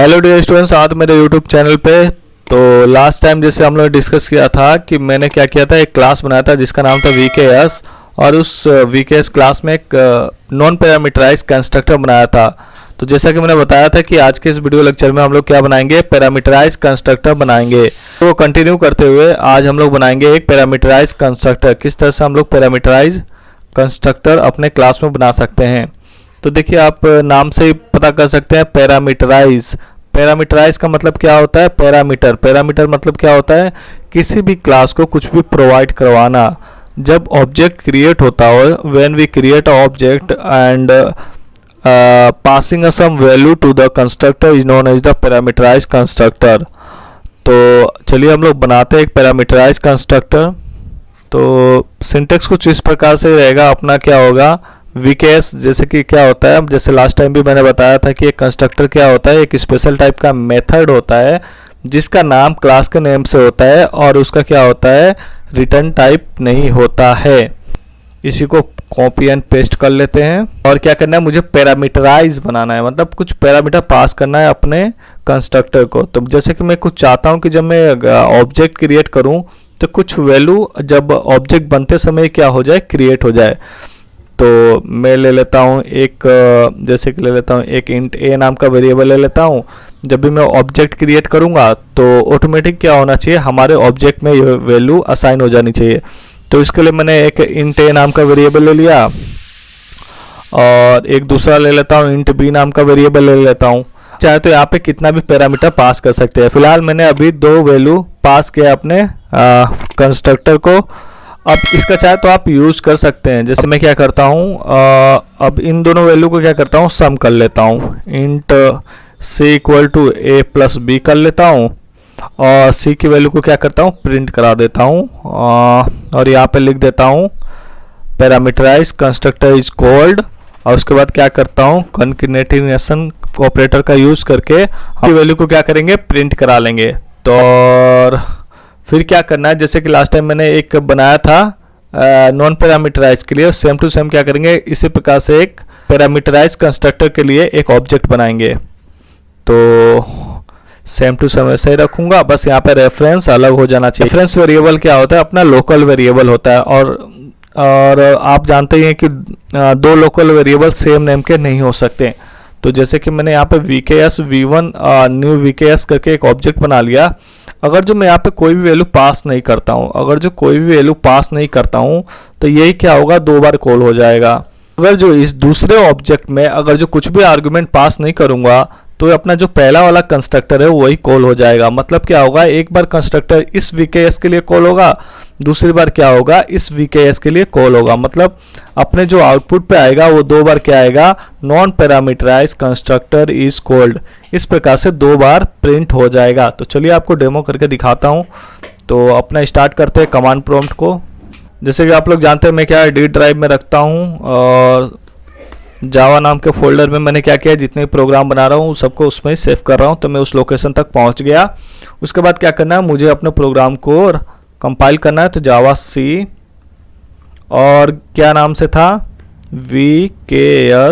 Hello dear students, आज मेरे YouTube channel पे तो लास्ट टाइम जैसे हम लोग डिस्कस किया था कि मैंने क्या किया था, एक क्लास बनाया था जिसका नाम था VKS। और उस VKS क्लास में एक नॉन पैरामीटराइज कंस्ट्रक्टर बनाया था। तो जैसा कि मैंने बताया था कि आज के इस वीडियो लेक्चर में हम लोग क्या बनाएंगे, पैरामीटराइज कंस्ट्रक्टर बनाएंगे। तो कंटिन्यू करते हुए आज हम लोग बनाएंगे एक पैरामीटराइज कंस्ट्रक्टर। किस तरह से हम लोग पैरामीटराइज कंस्ट्रक्टर अपने क्लास में बना सकते हैं। तो देखिए, आप नाम से ही पता कर सकते हैं पैरामीटराइज। पैरामीटराइज का मतलब क्या होता है, पैरामीटर। पैरामीटर मतलब क्या होता है, किसी भी क्लास को कुछ भी प्रोवाइड करवाना। जब ऑब्जेक्ट क्रिएट होता हो, when we create a object and passing a some value to the constructor is known as the parameterize constructor. तो चलिए हम लोग बनाते हैं एक पैरामीटराइज कंस्ट्रक्टर। तो सिंटेक्स कुछ इस प्रकार से रहेगा। अपना क्या होगा, VKS जैसे कि क्या होता है, जैसे लास्ट टाइम भी मैंने बताया था कि एक कंस्ट्रक्टर क्या होता है, एक स्पेशल टाइप का मेथड होता है जिसका नाम क्लास के नेम से होता है और उसका क्या होता है, रिटर्न टाइप नहीं होता है। इसी को कॉपी एंड पेस्ट कर लेते हैं। और क्या करना है, मुझे पैरामीटराइज बनाना है, मतलब कुछ पैरामीटर पास करना है अपने कंस्ट्रक्टर को। तो जैसे कि मैं कुछ चाहता हूं कि जब मैं ऑब्जेक्ट क्रिएट करूं तो कुछ वैल्यू जब ऑब्जेक्ट बनते समय क्या हो जाए, क्रिएट हो जाए। तो मैं ले लेता हूँ एक, जैसे कि ले लेता हूँ एक इंट a नाम का वेरिएबल ले लेता हूँ। जब भी मैं ऑब्जेक्ट क्रिएट करूँगा तो ऑटोमेटिक क्या होना चाहिए, हमारे ऑब्जेक्ट में ये वैल्यू असाइन हो जानी चाहिए। तो इसके लिए मैंने एक इंट a नाम का वेरिएबल ले लिया और एक दूसरा ले लेता हूँ इंट b नाम का वेरिएबल ले लेता हूँ। चाहे तो यहाँ पे कितना भी पैरामीटर पास कर सकते हैं। फिलहाल मैंने अभी दो वैल्यू पास किया अपने कंस्ट्रक्टर को। अब इसका चाहे तो आप यूज़ कर सकते हैं। जैसे मैं क्या करता हूँ, अब इन दोनों वैल्यू को क्या करता हूँ, सम कर लेता हूँ। Int c equal to a plus b कर लेता हूँ और c की वैल्यू को क्या करता हूँ, प्रिंट करा देता हूँ। और यहाँ पे लिख देता हूँ पैरामीटराइज कंस्ट्रक्टर इज कॉल्ड। और उसके बाद क्या करता हूँ, कॉन्केटेनेशन ऑपरेटर का यूज़ करके हम वैल्यू को क्या करेंगे, प्रिंट करा लेंगे। तो और फिर क्या करना है, जैसे कि लास्ट टाइम मैंने एक बनाया था नॉन पैरामीटराइज के लिए, सेम टू सेम क्या करेंगे, इसी प्रकार से एक पैरामीटराइज कंस्ट्रक्टर के लिए एक ऑब्जेक्ट बनाएंगे। तो सेम टू सेम ऐसे ही रखूंगा, बस यहाँ पे रेफरेंस अलग हो जाना चाहिए। रेफरेंस वेरिएबल क्या होता है, अपना लोकल वेरिएबल होता है। और आप जानते ही हैं कि दो लोकल वेरिएबल सेम नेम के नहीं हो सकते। तो जैसे कि मैंने यहाँ पे VKS V1 न्यू VKS करके एक ऑब्जेक्ट बना लिया। अगर जो मैं यहाँ पे कोई भी वैल्यू पास नहीं करता हूँ, तो यही क्या होगा, दो बार कॉल हो जाएगा। अगर जो इस दूसरे ऑब्जेक्ट में अगर जो कुछ भी आर्गुमेंट पास नहीं करूँगा तो अपना जो पहला वाला कंस्ट्रक्टर है वही कॉल हो जाएगा। मतलब क्या होगा, एक बार कंस्ट्रक्टर इस VKS के लिए कॉल होगा, दूसरी बार क्या होगा, इस VKS के लिए कॉल होगा। मतलब अपने जो आउटपुट पे आएगा वो दो बार क्या आएगा, non parameterize constructor is called. इस प्रकार से दो बार प्रिंट हो जाएगा। तो चलिए आपको डेमो करके दिखाता हूँ। तो अपना स्टार्ट करते हैं कमांड प्रॉम्प्ट को। जैसे कि आप लोग जानते हैं मैं क्या डी ड्राइव में रखता हूँ और जावा नाम के फोल्डर में मैंने क्या किया, जितने प्रोग्राम बना रहा हूँ सबको उसमें ही सेव कर रहा हूँ। तो मैं उस लोकेशन तक पहुँच गया। उसके बाद क्या करना है, मुझे अपने प्रोग्राम को कंपाइल करना है। तो जावा सी और क्या नाम से था, VKS.java।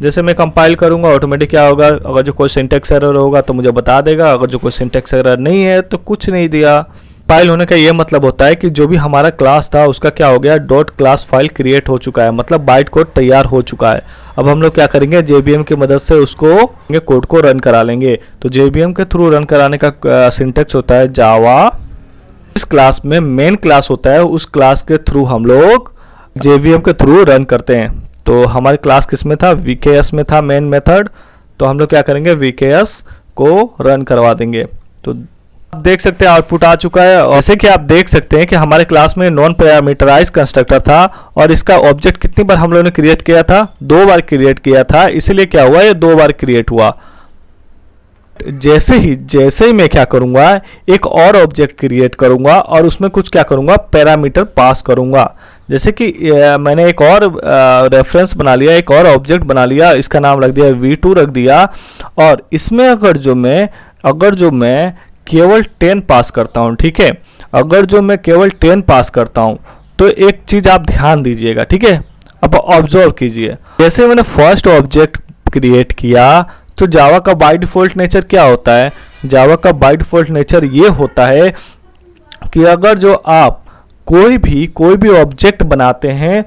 जैसे मैं कंपाइल करूँगा ऑटोमेटिक क्या होगा, अगर जो कोई सिंटेक्स एरर होगा तो मुझे बता देगा, अगर जो कोई सिंटेक्स एरर नहीं है तो कुछ नहीं दिया। फाइल होने का ये मतलब होता है कि जो भी हमारा क्लास था उसका क्या हो गया, डॉट क्लास फाइल क्रिएट हो चुका है, मतलब बाइट कोड तैयार हो चुका है। अब हम लोग क्या करेंगे, JVM की मदद से उसको कोड को रन करा लेंगे। तो JVM के थ्रू रन कराने का सिंटेक्स होता है जावा। इस क्लास में मेन क्लास होता है, उस क्लास के थ्रू हम लोग JVM के थ्रू रन करते हैं। तो हमारी क्लास किस में था, VKS में था मेन मेथड। तो हम लोग क्या करेंगे, VKS को रन करवा देंगे। तो आप देख सकते हैं आउटपुट आ चुका है। और जैसे कि आप देख सकते हैं कि हमारे क्लास में नॉन पैरामीटराइज कंस्ट्रक्टर था और इसका ऑब्जेक्ट कितनी बार हम लोगों ने क्रिएट किया था, दो बार क्रिएट किया था। इसीलिए क्या हुआ, ये दो बार क्रिएट हुआ। जैसे ही मैं क्या करूंगा, एक और ऑब्जेक्ट क्रिएट करूंगा और उसमें कुछ क्या करूंगा, पैरामीटर पास करूंगा। जैसे कि मैंने एक और रेफरेंस बना लिया, एक और ऑब्जेक्ट बना लिया, इसका नाम रख दिया V2 रख दिया। और इसमें अगर जो मैं केवल 10 पास करता हूं, ठीक है, अगर जो मैं केवल 10 पास करता हूं तो एक चीज आप ध्यान दीजिएगा, ठीक है। अब ऑब्जर्व कीजिए, जैसे मैंने फर्स्ट ऑब्जेक्ट क्रिएट किया तो जावा का बाय डिफ़ॉल्ट नेचर क्या होता है? जावा का बाय डिफ़ॉल्ट नेचर ये होता है कि अगर जो आप कोई भी ऑब्जेक्ट बनाते हैं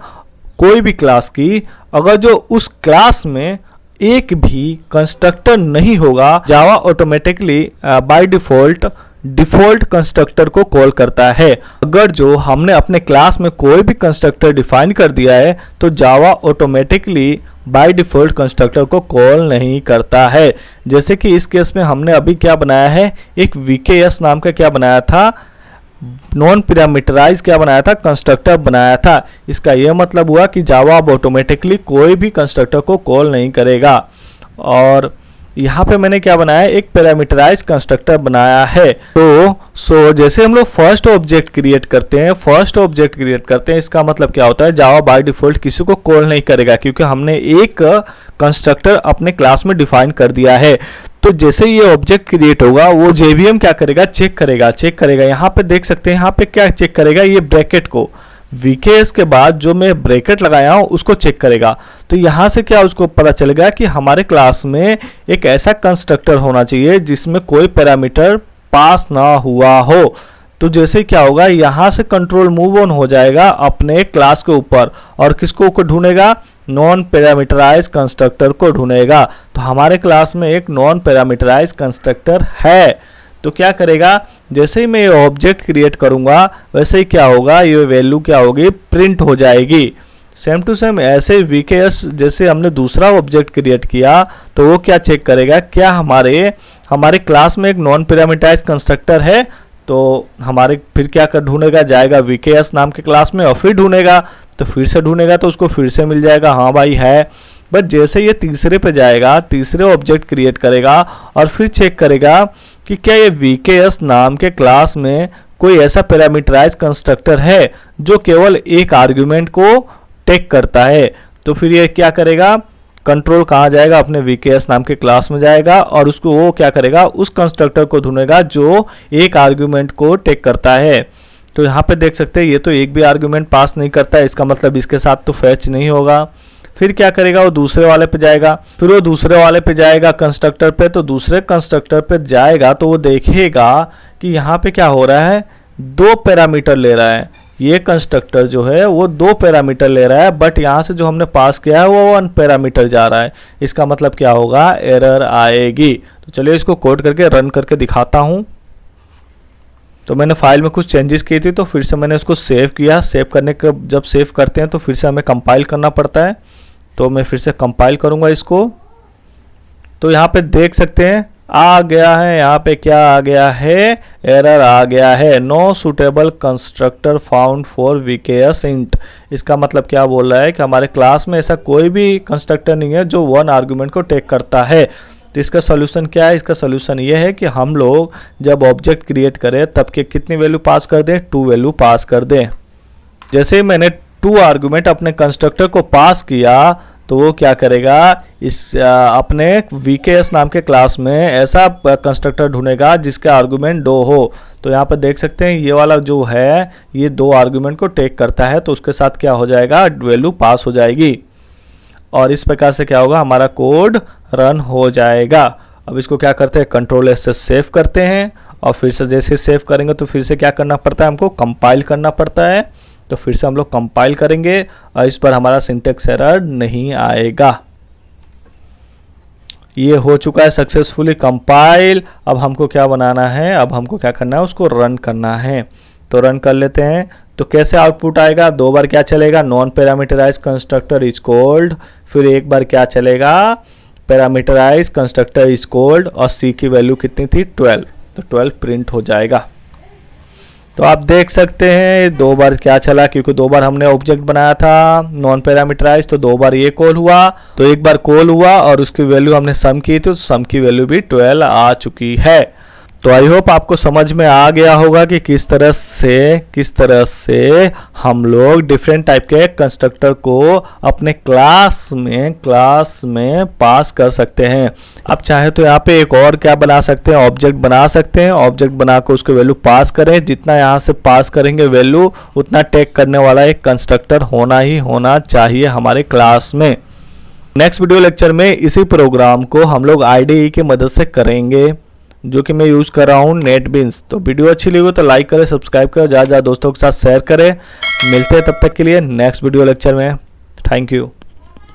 कोई भी क्लास की, अगर जो उस क्लास में एक भी कंस्ट्रक्टर नहीं होगा, जावा ऑटोमेटिकली बाय डिफ़ॉल्ट कंस्ट्रक्टर को कॉल करता है। अगर जो हमने अपने क्लास में कोई भी कंस्ट्रक्टर डिफाइन कर दिया है तो जावा ऑटोमेटिकली बाय डिफ़ॉल्ट कंस्ट्रक्टर को कॉल नहीं करता है। जैसे कि इस केस में हमने अभी क्या बनाया है, एक VKS नाम का क्या बनाया था, नॉन पैरामीटराइज क्या बनाया था, कंस्ट्रक्टर बनाया था। इसका यह मतलब हुआ कि जावा अब ऑटोमेटिकली कोई भी कंस्ट्रक्टर को कॉल नहीं करेगा। और यहाँ पे मैंने क्या बनाया है, एक पैरामीटराइज कंस्ट्रक्टर बनाया है। तो जैसे हम लोग फर्स्ट ऑब्जेक्ट क्रिएट करते हैं, इसका मतलब क्या होता है, जावा बाय डिफ़ॉल्ट किसी को कॉल नहीं करेगा क्योंकि हमने एक कंस्ट्रक्टर अपने क्लास में डिफाइन कर दिया है। तो जैसे ये ऑब्जेक्ट क्रिएट होगा वो JVM क्या करेगा, चेक करेगा। यहाँ पे देख सकते हैं, यहाँ पे क्या चेक करेगा, ये ब्रैकेट को VKS के बाद जो मैं ब्रैकेट लगाया हूँ उसको चेक करेगा। तो यहाँ से क्या उसको पता चलेगा कि हमारे क्लास में एक ऐसा कंस्ट्रक्टर होना चाहिए जिसमें कोई पैरामीटर पास ना हुआ हो। तो जैसे क्या होगा, यहाँ से कंट्रोल मूव ऑन हो जाएगा अपने क्लास के ऊपर और किसको ढूंढेगा, नॉन पैरामीटराइज कंस्ट्रक्टर को ढूंढेगा। तो हमारे क्लास में एक नॉन पैरामीटराइज कंस्ट्रक्टर है। तो क्या करेगा, जैसे ही मैं ये ऑब्जेक्ट क्रिएट करूंगा वैसे ही क्या होगा, ये वैल्यू क्या होगी, प्रिंट हो जाएगी। सेम टू सेम ऐसे VKS जैसे हमने दूसरा ऑब्जेक्ट क्रिएट किया तो वो क्या चेक करेगा, क्या हमारे क्लास में एक नॉन पैरामीटराइज कंस्ट्रक्टर है। तो हमारे फिर क्या कर ढूंढेगा, जाएगा VKS नाम के क्लास में और फिर ढूंढेगा, तो फिर से ढूंढेगा तो उसको फिर से मिल जाएगा, हाँ भाई है। बट जैसे ये तीसरे पे जाएगा, तीसरे ऑब्जेक्ट क्रिएट करेगा और फिर चेक करेगा कि क्या ये VKS नाम के क्लास में कोई ऐसा पैरामीटराइज कंस्ट्रक्टर है जो केवल एक आर्ग्यूमेंट को टेक करता है। तो फिर ये क्या करेगा, कंट्रोल कहाँ जाएगा, अपने VKS नाम के क्लास में जाएगा और उसको वो क्या करेगा, उस कंस्ट्रक्टर को ढूंढेगा जो एक आर्ग्यूमेंट को टेक करता है। तो यहाँ पे देख सकते हैं ये तो एक भी आर्ग्यूमेंट पास नहीं करता है, इसका मतलब इसके साथ तो फैच नहीं होगा। फिर क्या करेगा, वो दूसरे वाले पे जाएगा, फिर वो दूसरे वाले पे जाएगा कंस्ट्रक्टर पे, तो दूसरे कंस्ट्रक्टर पे जाएगा तो वो देखेगा कि यहाँ पे क्या हो रहा है, 2 पैरामीटर ले रहा है। ये कंस्ट्रक्टर जो है वो 2 पैरामीटर ले रहा है, बट यहाँ से जो हमने पास किया है वो 1 पैरामीटर जा रहा है। इसका मतलब क्या होगा, एरर आएगी। तो चलिए इसको कोड करके रन करके दिखाता हूँ। तो मैंने फाइल में कुछ चेंजेस की थी तो फिर से मैंने उसको सेव किया। सेव करने के जब सेव करते हैं तो फिर से हमें कंपाइल करना पड़ता है, तो मैं फिर से कंपाइल करूँगा इसको। तो यहाँ पे देख सकते हैं आ गया है, यहाँ पे क्या आ गया है, एरर आ गया है, no suitable constructor found for VKS int. इसका मतलब क्या बोल रहा है कि हमारे क्लास में ऐसा कोई भी कंस्ट्रक्टर नहीं है जो 1 आर्गुमेंट को टेक करता है। तो इसका सोल्यूशन क्या है, इसका सोल्यूशन ये है कि हम लोग जब ऑब्जेक्ट क्रिएट करें तब के कितनी वैल्यू पास कर दें, 2 वैल्यू पास कर दें। जैसे मैंने 2 आर्गुमेंट अपने कंस्ट्रक्टर को पास किया तो वो क्या करेगा, इस अपने VKS नाम के क्लास में ऐसा कंस्ट्रक्टर ढूंढेगा जिसका आर्गुमेंट 2 हो। तो यहाँ पर देख सकते हैं ये वाला जो है ये 2 आर्गुमेंट को टेक करता है, तो उसके साथ क्या हो जाएगा, वैल्यू पास हो जाएगी। और इस प्रकार से क्या होगा, हमारा कोड रन हो जाएगा। अब इसको क्या करते हैं, कंट्रोल S से सेव करते हैं और फिर से जैसे सेव करेंगे तो फिर से क्या करना पड़ता है, हमको कंपाइल करना पड़ता है। तो फिर से हम लोग कंपाइल करेंगे और इस पर हमारा सिंटेक्स एरर नहीं आएगा। ये हो चुका है सक्सेसफुली कंपाइल। अब हमको क्या बनाना है, अब हमको क्या करना है, उसको रन करना है। तो रन कर लेते हैं। तो कैसे आउटपुट आएगा, 2 बार क्या चलेगा, non parameterize constructor is called, फिर एक बार क्या चलेगा, पैरामीटराइज कंस्ट्रक्टर इज कॉल्ड और C की वैल्यू कितनी थी, 12। तो 12 प्रिंट हो जाएगा। तो आप देख सकते हैं 2 बार क्या चला, क्योंकि 2 बार हमने ऑब्जेक्ट बनाया था नॉन पैरामीटराइज, तो 2 बार ये कॉल हुआ, तो एक बार कॉल हुआ और उसकी वैल्यू हमने सम की थी, तो सम की वैल्यू भी 12 आ चुकी है। तो आई होप आपको समझ में आ गया होगा कि किस तरह से हम लोग डिफरेंट टाइप के कंस्ट्रक्टर को अपने क्लास में पास कर सकते हैं। आप चाहे तो यहाँ पे एक और क्या बना सकते हैं, ऑब्जेक्ट बना सकते हैं। ऑब्जेक्ट बना कर उसको वैल्यू पास करें, जितना यहाँ से पास करेंगे वैल्यू उतना टेक करने वाला एक कंस्ट्रक्टर होना ही होना चाहिए हमारे क्लास में। नेक्स्ट वीडियो लेक्चर में इसी प्रोग्राम को हम लोग IDE की मदद से करेंगे, जो कि मैं यूज़ कर रहा हूँ नेटबीन्स। तो वीडियो अच्छी लगी हो तो लाइक करें, सब्सक्राइब करें, ज़्यादा ज़्यादा दोस्तों के साथ शेयर करें। मिलते हैं तब तक के लिए नेक्स्ट वीडियो लेक्चर में। Thank you.